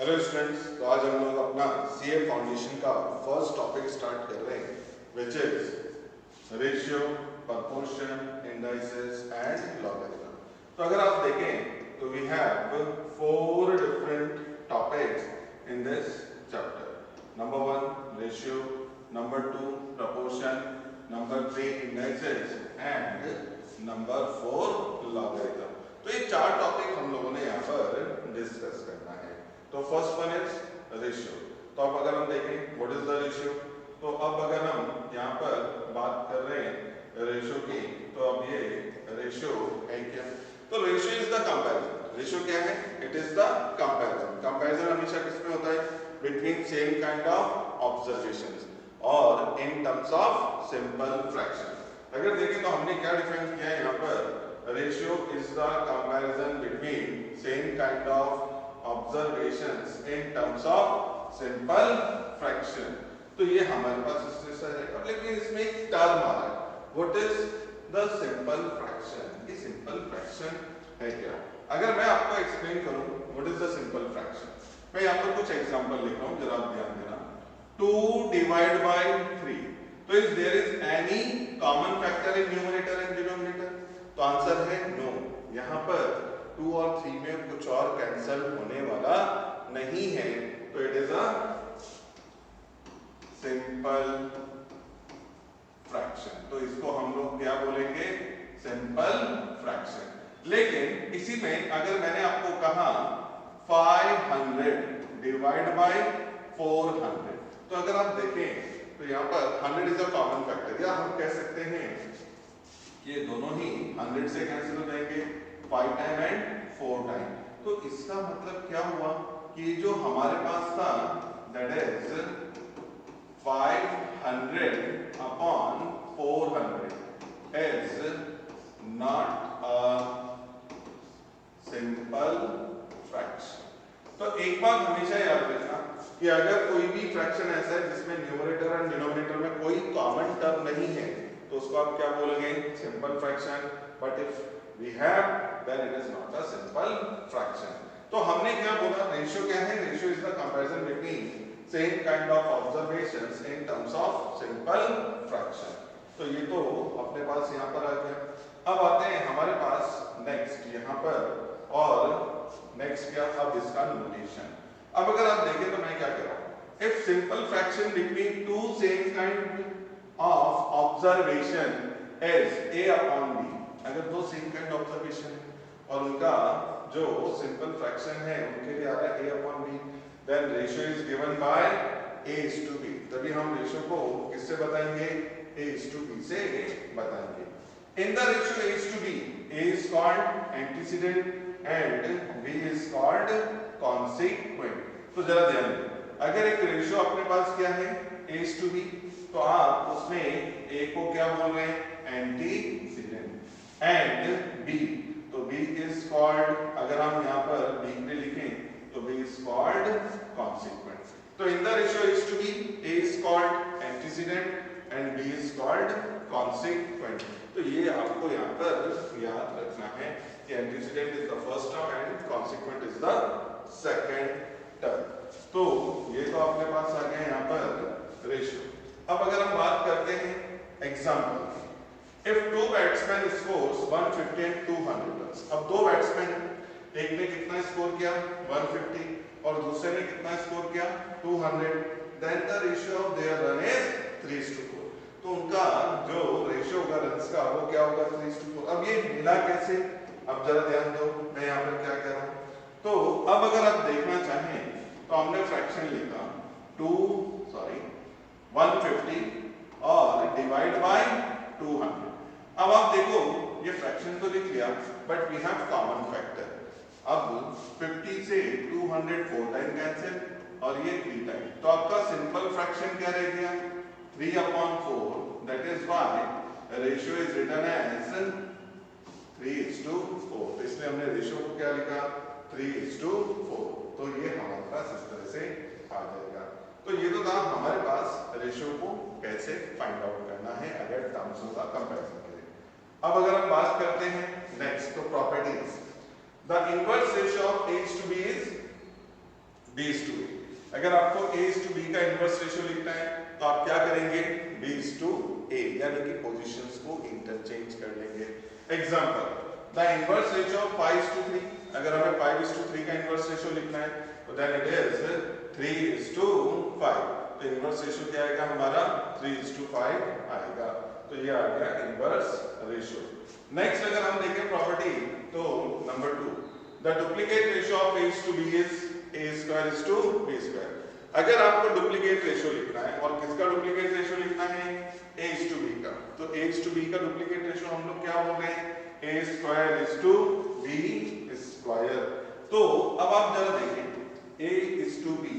Hello students, तो आज हम लोग अपना सीए फाउंडेशन का फर्स्ट टॉपिक स्टार्ट कर रहे हैं which is ratio, proportion, indices and logarithm. तो अगर आप देखें तो we have four different topics in this chapter. Number 1 ratio, number 2 proportion, number 3 indices and number 4 logarithm. तो ये चार टॉपिक हम लोगों ने यहाँ पर डिस्कस करना है। तो फर्स्ट वन इज रेशियो। तो अब अगर हम देखें व्हाट इज द रेशियो, तो अब अगर हम यहाँ पर बात कर रहे हैं रेशियो की, तो अब ये रेशियो है क्या? तो ratio is the comparison. Ratio क्या है? It is the comparison. Comparison हमेशा किसमें होता है? Between same kind of observations और in terms of simple fraction. अगर देखें तो हमने क्या डिफाइन किया है यहाँ पर? Ratio is the comparison between same kind of observations in terms of simple fraction। तो ये हमारे पास इससे सर है, लेकिन इसमें एक टर्म आ रहा है, what is the simple fraction. ये सिंपल फ्रैक्शन है क्या? अगर मैं आपको एक्सप्लेन करूं what is the simple fraction, मैं यहाँ पर कुछ एग्जांपल लिख रहा हूं, जरा आप ध्यान देना। 2 डिवाइड बाय 3, तो is there is any common factor in numerator and denominator? तो आंसर है नो। यहाँ पर 2 और 3 में कुछ और कैंसल होने वाला नहीं है, तो it is a simple fraction. तो इसको हम लोग क्या बोलेंगे? Simple fraction. लेकिन इसी में अगर मैंने आपको कहा 500 डिवाइड बाय 400, तो अगर आप देखें तो यहाँ पर 100 इज अ कॉमन फैक्टर, या हम कह सकते हैं ये दोनों ही 100 से कैंसिल हो जाएंगे, 5 टाइम एंड 4 टाइम। तो इसका मतलब क्या हुआ कि जो हमारे पास था that is 500 upon 400 is not a simple fraction. तो एक बात हमेशा याद रखना कि अगर कोई भी फ्रैक्शन ऐसा है जिसमें न्यूमरेटर और डिनोमिनेटर में कोई कॉमन टर्म नहीं है, तो उसको आप क्या बोलेंगे? Simple fraction. But if we have, then it is not a simple fraction। तो हमने क्या बोला? रेशियो क्या है? Ratio is the comparison between same kind of observations in terms of simple fraction. तो ये तो अपने पास यहाँ पर आ गया। अब आते हैं हमारे पास नेक्स्ट यहाँ पर, और नेक्स्ट क्या? अब इसका नोटेशन। अब अगर आप देखें तो मैं क्या कह रहा हूँ? If simple fraction between two same kind of observation is a upon b, अगर दो सेम काइंड ऑब्जर्वेशन है और उनका जो सिंपल फ्रैक्शन है उनके लिए आ रहा है a upon b, then ratio is given by a is to b। तभी हम रेशियो को किससे बताएंगे? a इज टू b से बताएंगे। In the ratio a is to b, a is called antecedent and b is called consequent. तो जरा ध्यान दें, अगर एक रेशियो अपने पास क्या है? a इज टू b, तो आप उसमें a को क्या बोल रहे हैं? एंटीसीडेंट एंड b, तो b इज कॉल्ड, अगर हम यहाँ पर b पे लिखें तो b इज कॉल्ड कॉन्सिक्वेंट। तो in the ratio is to b, a is called antecedent and b is called consequent. तो ये आपको यहाँ पर याद रखना है कि antecedent is the first term and consequent is the second term. तो ये तो अपने पास आ गया यहाँ पर रेशियो। अब अगर हम बात करते हैं example, If two batsmen scores 150 and 200 runs, अब दो बैट्समैन, एक ने कितना स्कोर किया? 150 और दूसरे ने कितना स्कोर किया? 200, then the ratio of their run is 3:4। तो उनका जो रेशियो होगा रन्स का वो क्या होगा? 3:4। अब ये मिला कैसे? अब जरा ध्यान दो, मैं यहाँ पर क्या कह रहा हूँ। तो अब अगर आप देखना चाहें तो हमने फ्रैक्शन लिखा 150 और डिवाइड बाय 200। अब आप देखो ये फ्रैक्शन तो लिख लिया, but we have common factor. अब 50 से 200 4 टाइम कैंसिल और ये 3 टाइम, तो आपका सिंपल फ्रैक्शन क्या रह गया? 3 upon 4, that is why ratio is written as 3:4। तो इसलिए हमने रेशियो को क्या लिखा? 3:4। तो ये हमारे पास इस तरह से आ जाएगा। तो ये तो था हमारे पास रेशियो को कैसे फाइंड आउट करना है अगर टर्म्स का कंपैरिजन करें। अब अगर हम बात करते हैं नेक्स्ट, तो properties, the inverse ratio of a to b is B is to A। अगर आपको A is to B का इनवर्स रेशियो लिखना है तो आप क्या करेंगे, B is to A, यानी कि पोजीशंस को इंटरचेंज कर लेंगे। Example, the inverse ratio of 5 is to 3, अगर हमें 5 is to 3 का इनवर्स रेशियो लिखना है तो then it is 3 is to 5। तो इनवर्स रेशियो क्या आएगा हमारा, 3 is to 5 आएगा। तो ये आ गया इनवर्स रेशियो। नेक्स्ट अगर हम देखें प्रॉपर्टी तो number 2, the duplicate ratio of A is to B is A square is to B square। अगर आपको डुप्लीकेट रेशियो लिखना है और किसका डुप्लीकेट रेशियो लिखना है, A is to B का, तो A is to B का डुप्लीकेट रेशियो हम लोग क्या बोल रहे हैं, A square is to B square। तो अब आप जरा देखें A is to B,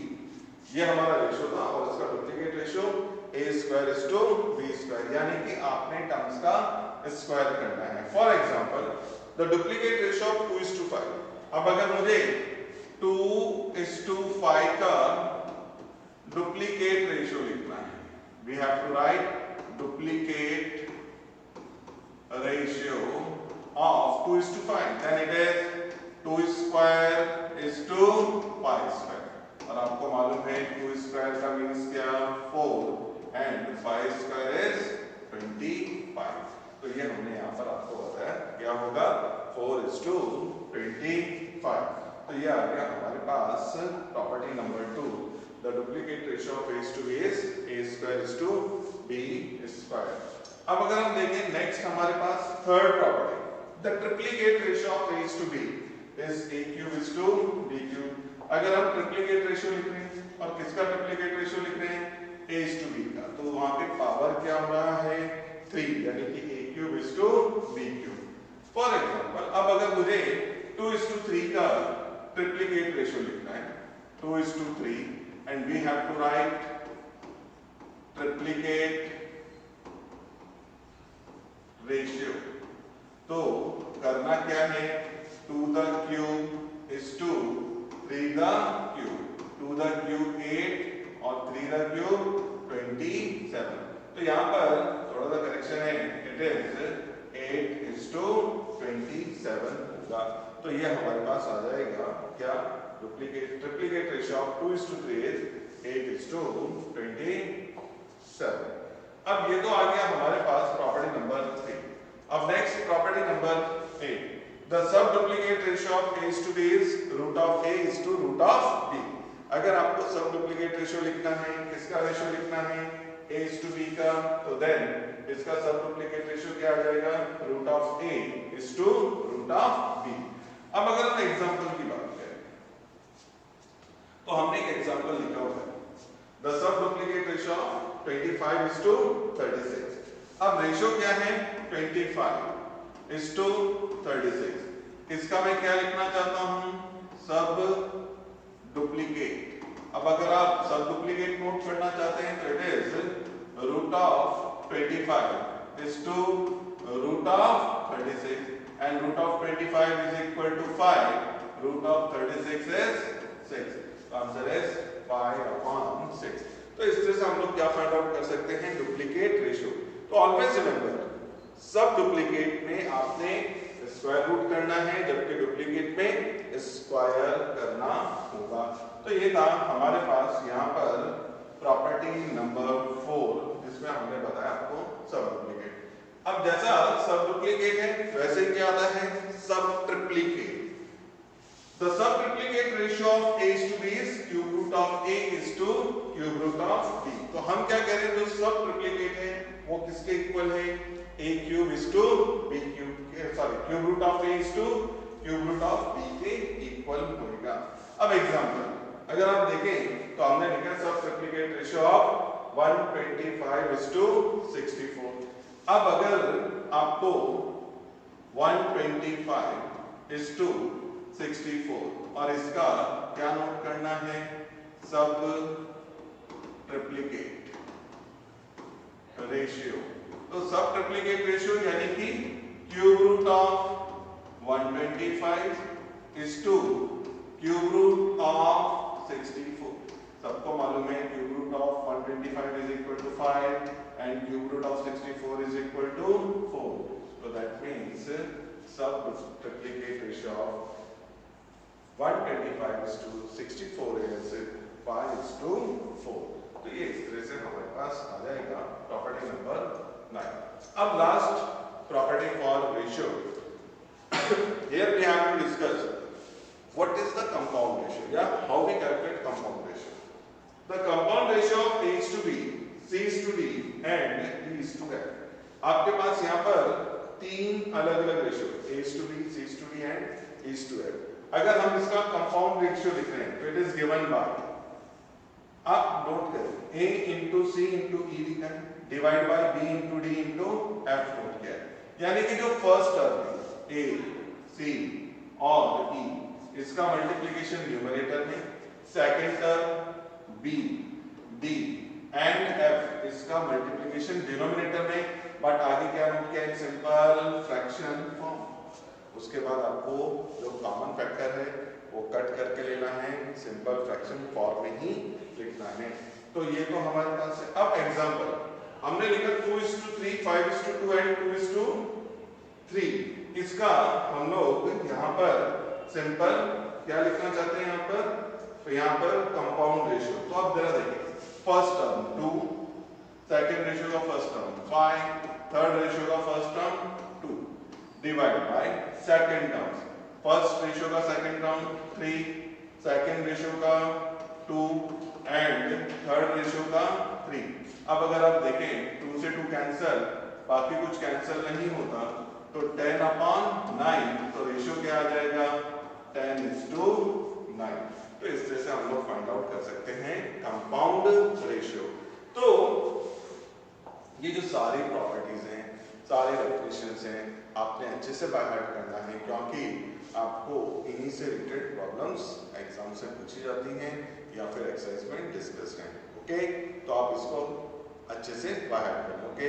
ये हमारा रेशियो था और इसका duplicate ratio A square is to B square, यानी कि आपने टर्म्स का स्क्वायर करना है। For example, the duplicate ratio of 2 is to 5। अब अगर मुझे 2 is to 5 का डुप्लीकेट रेशियो लिखना है, we have to write duplicate ratio of 2 is to 5, then it is 2 square is to 5 square. और आपको मालूम है 2 स्क्वायर का मींस क्या, 4 एंड 5 स्क्वायर इज 25। तो ये हमने यहाँ पर आपको बताया क्या होगा, 4 is to 25। तो ये आ गया हमारे पास property number 2, the duplicate ratio of A is to B is A square is to B square। अब अगर हम देखें नेक्स्ट हमारे पास third property, the triplicate ratio of A is to B is A cube is to B cube। अगर हम triplicate ratio लिख रहे हैं और किसका ट्रिप्लीकेट रेशियो लिख रहे हैं, A is to B का, तो वहां पे पावर क्या हो रहा है, 3, यानी कि A cube is to B cube। For example, अब अगर मुझे 2 is to 3 का ट्रिप्लीकेट रेशियो लिखना है, 2 is to 3 and we have to write triplicate ratio. तो करना क्या है, 2 the cube is to 3 the cube, 2 the cube 8 और 3 the cube 27। तो यहाँ पर थोड़ा सा करेक्शन है, इट इज 8 is to 27 होगा। तो ये हमारे पास आ जाएगा क्या, triplicate ratio of 2 is to 3 is 8 is to 27। अब ये तो आ गया हमारे पास प्रॉपर्टी नंबर 3। अब next property number 8, the sub duplicate ratio of A is to B is root of A is to root of B। अगर आपको सब डुप्लीकेट रेशियो लिखना है, किसका रेशियो लिखना है, A is to B का, तो देन इसका सब डुप्लीकेट रेशियो क्या आ जाएगा, root of A is to root of B। अब अगर हम एग्जांपल की बात करें तो हमने एक एग्जांपल लिखा हुआ है, the sub duplicate ratio of 25 is to 36। अब रेशियो क्या है, 25 is to 36। इसका मैं क्या लिखना चाहता हूं, सब डुप्लीकेट। अब अगर आप सब डुप्लीकेट नोट करना चाहते हैं तो it is root of 25 is to root of 36 and root of 25 is equal to 5, root of 36 is 6। तो आंसर is 5/6। तो इस तरह से हम लोग क्या फाइंड आउट कर सकते हैं, डुप्लीकेट रेशियो। तो ऑलवेज रिमेंबर, सब डुप्लीकेट में आपने स्क्वायर रूट करना है, जबकि डुप्लीकेट में स्क्वायर करना होगा। तो ये था हमारे पास यहाँ पर प्रॉपर्टी नंबर 4, जिसमें हमने बताया आपको सब डुप्लीकेट। अब जैसा सब डुप्लीकेट है वैसे क्या आता है, sub triplicate. The sub triplicate ratio of A is to B is cube root of A is to cube root of B। तो हम क्या कह रहे हैं, जो सब ट्रिप्लीकेट है वो किसके इक्वल है, A cube is to B cube, sorry cube root of A is to cube root of B के इक्वल होगा। अब एग्जांपल अगर आप देखें तो हमने लिखा सब triplicate ratio of 125 is to 64। अब अगर आपको 125 is to 64 और इसका क्या नोट करना है, सब ट्रिप्लीकेट रेशियो। तो सब ट्रिप्लीकेट रेशियो यानी कि cube root of 125 is to cube root of 64। सबको मालूम है cube root of 125 is equal to 5 and cube root of 64 is equal to 4. So that means sub triplicate ratio of 125:64 तो ये इस तरह से हमारे पास आ जाएगा प्रॉपर्टी नंबर 9. अब last property for ratio. Here we have to discuss what is the compound ratio, yeah, how we calculate compound ratio. The compound ratio of A is to B, C is to D and D is to F. आपके पास यहाँ पर तीन अलग अलग ratio A is to B, C is to D and E is to F. अगर हम इसका compound ratio लिख रहे हैं तो इट इज गिवन बाय, आप नोट करें, A इंटू सी इंटू ई लिखा है, divide by B into D into F note किया है. यानी कि जो फर्स्ट टर्म है A, C और E, इसका मल्टीप्लिकेशन न्यूमरेटर में, second term B, D and F इसका मल्टीप्लिकेशन डिनोमिनेटर में, बट आगे क्या नोट किया है, सिंपल फ्रैक्शन फॉर्म. उसके बाद आपको जो कॉमन फैक्टर है वो कट करके लेना है, सिंपल फ्रैक्शन फॉर्म में ही लिखना है. तो ये तो हमारे पास है. अब एग्जांपल हमने लिखा 2:3, 5:2 एंड 2:3. इसका हम लोग यहाँ पर सिंपल क्या लिखना चाहते हैं, यहाँ पर तो यहाँ पर कंपाउंड रेशियो. तो आप जरा देखिए, फर्स्ट टर्म 2, सेकंड रेशियो का फर्स्ट टर्म 5, थर्ड रेशियो का first term 2 divide by second term, first ratio का सेकंड टर्म 3, सेकंड रेशियो का 2 एंड थर्ड रेशियो का 3. अब अगर आप देखें 2 से 2 कैंसिल, बाकी कुछ कैंसिल नहीं होता, तो 10/9 तो रेशियो क्या आ जाएगा, 10:9. तो इस तरह से हम लोग फाइंड आउट कर सकते हैं कंपाउंड रेशियो. तो ये जो सारी प्रॉपर्टीज हैं, सारे डेफिनेशंस हैं, आपने अच्छे से बाय हार्ट करना है, क्योंकि आपको इन्हीं से रिलेटेड प्रॉब्लम्स एग्जाम से पूछी जाती हैं या फिर एक्सरसाइज में डिस्कस हैं. ओके, तो आप इसको अच्छे से बाय हार्ट करें. ओके.